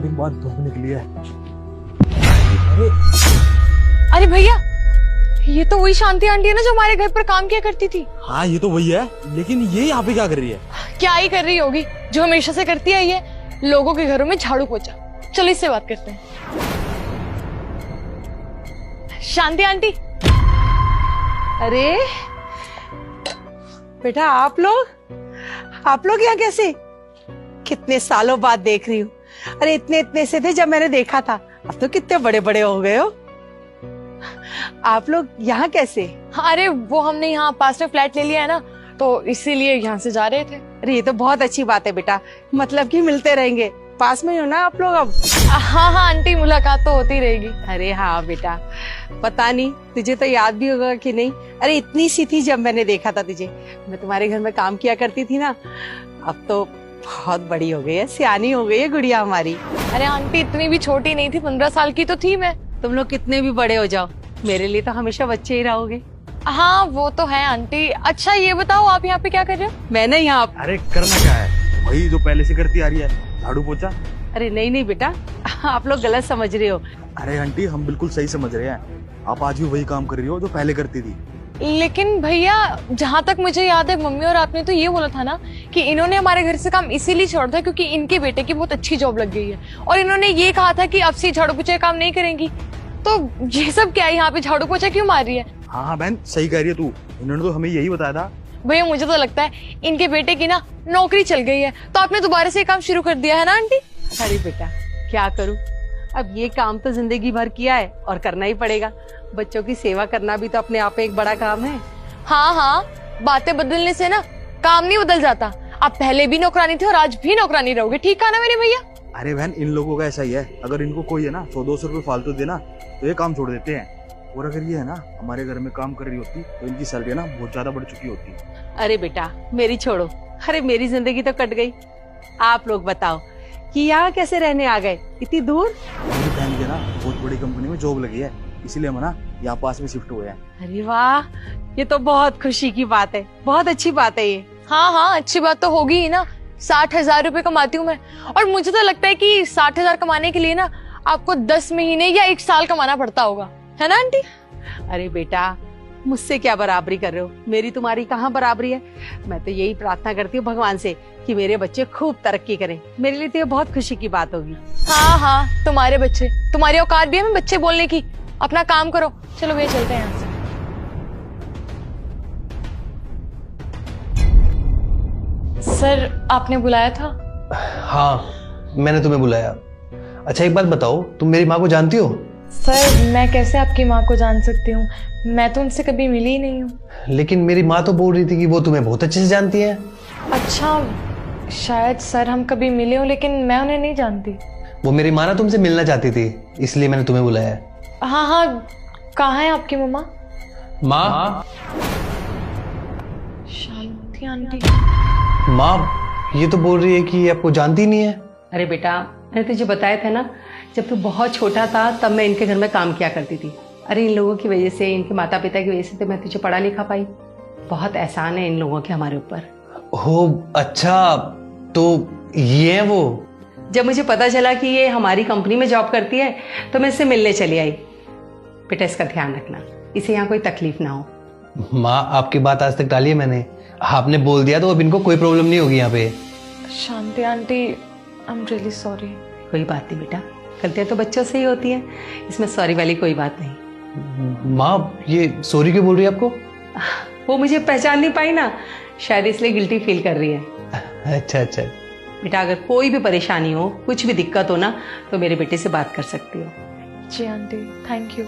के बाद धूप निकली है। अरे भैया, ये तो वही शांति आंटी है ना जो हमारे घर पर काम किया करती थी। हाँ ये तो वही है, लेकिन ये यहाँ पे क्या कर रही है? क्या ही कर रही होगी, जो हमेशा से करती आई है, लोगों के घरों में झाड़ू पोछा। चलो इससे बात करते हैं। शांति आंटी। अरे बेटा, आप लोग यहाँ कैसे? कितने सालों बाद देख रही हूँ। अरे इतने से थे जब मैंने देखा था, अब तो कितने बड़े बड़े हो गए हो। आप लोग यहाँ कैसे? अरे वो हमने यहाँ पास में फ्लैट ले लिया है ना, तो इसीलिए यहाँ से जा रहे थे। अरे ये तो बहुत अच्छी बात है बेटा, मतलब कि मिलते रहेंगे। पास में ही हो ना आप लोग अब? हाँ हाँ आंटी, मुलाकात तो होती रहेगी। अरे हाँ बेटा, पता नहीं तुझे तो याद भी होगा कि नहीं। अरे इतनी सी थी जब मैंने देखा था तुझे, मैं तुम्हारे घर में काम किया करती थी ना। अब तो बहुत बड़ी हो गई है, सियानी हो गई है गुड़िया हमारी। अरे आंटी इतनी भी छोटी नहीं थी, 15 साल की तो थी मैं। तुम लोग कितने भी बड़े हो जाओ, मेरे लिए तो हमेशा बच्चे ही रहोगे। हाँ वो तो है आंटी। अच्छा ये बताओ, आप यहाँ पे क्या कर रहे हो? मैंने यहाँ। अरे करना क्या है, वही जो पहले से करती आ रही है, झाड़ू पोछा। अरे नहीं बेटा, आप लोग गलत समझ रहे हो। अरे आंटी हम बिल्कुल सही समझ रहे हैं, आप आज भी वही काम कर रही हो जो पहले करती थी। लेकिन भैया, जहाँ तक मुझे याद है, मम्मी और आपने तो ये बोला था ना कि इन्होंने हमारे घर से काम इसीलिए छोड़ा था क्योंकि इनके बेटे की बहुत अच्छी जॉब लग गई है, और इन्होंने ये कहा था कि अब से झाड़ू पोछे काम नहीं करेंगी। तो ये सब क्या है, यहाँ पे झाड़ू पोछा क्यों मार रही है? हाँ बहन सही कह रही है तू, इन्होंने तो हमें यही बताया था। भैया मुझे तो लगता है इनके बेटे की ना नौकरी चल गई है, तो आपने दोबारा से काम शुरू कर दिया है ना आंटी? अरे बेटा क्या करूं, अब ये काम तो जिंदगी भर किया है और करना ही पड़ेगा। बच्चों की सेवा करना भी तो अपने आप में एक बड़ा काम है। हाँ हाँ, बातें बदलने से ना काम नहीं बदल जाता। आप पहले भी नौकरानी थे और आज भी नौकरानी रहोगे, ठीक है ना मेरे भैया? अरे बहन इन लोगों का ऐसा ही है, अगर इनको कोई है ना 100-200 रुपए फालतू देना तो ये काम छोड़ देते हैं। और अगर ये है ना हमारे घर में काम कर रही होती तो इनकी सैलरी ना बहुत ज्यादा बढ़ चुकी होती। अरे बेटा मेरी छोड़ो, अरे मेरी जिंदगी तो कट गई। आप लोग बताओ कि यहाँ कैसे रहने आ गए इतनी दूर? मेरी बहन की ना बहुत बड़ी कंपनी में जॉब लगी है, इसीलिए हम ना यहाँ पास में शिफ्ट हुए हैं। अरे वाह, ये तो बहुत खुशी की बात है, बहुत अच्छी बात है ये। हाँ हाँ अच्छी बात तो होगी ही ना। 60,000 रुपए कमाती हूँ मैं, और मुझे तो लगता है कि 60,000 कमाने के लिए ना आपको 10 महीने या 1 साल कमाना पड़ता होगा, है ना आंटी? अरे बेटा मुझसे क्या बराबरी कर रहे हो, मेरी तुम्हारी कहाँ बराबरी है। मैं तो यही प्रार्थना करती हूँ भगवान से कि मेरे बच्चे खूब तरक्की करें। मेरे लिए तो ये बहुत खुशी की बात होगी। हाँ हाँ, तुम्हारे बच्चे, तुम्हारी औकात भी है बच्चे बोलने की। अपना काम करो, चलो भैया चलते हैं यहाँ से। सर आपने बुलाया था? हाँ मैंने तुम्हें बुलाया। अच्छा एक बात बताओ, तुम मेरी माँ को जानती हो? सर मैं कैसे आपकी माँ को जान सकती हूँ, मैं तो उनसे कभी मिली ही नहीं हूँ। लेकिन मेरी माँ तो बोल रही थी कि वो तुम्हें बहुत अच्छे से जानती है। अच्छा शायद सर हम कभी मिले हो, लेकिन मैं उन्हें नहीं जानती। वो मेरी माँ ना तुमसे मिलना चाहती थी, इसलिए मैंने तुम्हें बुलाया। हाँ हाँ, कहाँ है आपकी मम्मा? माँ? शांति आंटी। माँ ये तो बोल रही है कि आपको जानती नहीं है। अरे बेटा मैंने तुझे बताया था ना, जब तू बहुत छोटा था तब मैं इनके घर में काम किया करती थी। अरे इन लोगों की वजह से, इनके माता पिता की वजह से तो मैं तुझे पढ़ा लिखा पाई। बहुत एहसान है इन लोगों के हमारे ऊपर। हो अच्छा, तो ये है वो? जब मुझे पता चला कि ये हमारी कंपनी में जॉब करती है तो मैं इससे मिलने चली आई। बेटा इसका ध्यान रखना, इसे यहाँ कोई तकलीफ ना हो। माँ आपकी बात आज तक टाली है मैंने, आपने बोल दिया तो अब इनको कोई प्रॉब्लम नहीं होगी यहाँ पे। Shanti aunty, I am really sorry. कोई बात नहीं बेटा, गलतियाँ तो बच्चों से ही होती हैं, इसमें सॉरी वाली कोई बात नहीं। माँ ये सॉरी क्यों बोल रही है आपको? वो मुझे पहचान नहीं पाई ना, शायद इसलिए गिल्टी फील कर रही है। अच्छा अच्छा। बेटा अगर कोई भी परेशानी हो, कुछ भी दिक्कत हो ना, तो मेरे बेटे से बात कर सकती हो। जी आंटी, थैंक यू।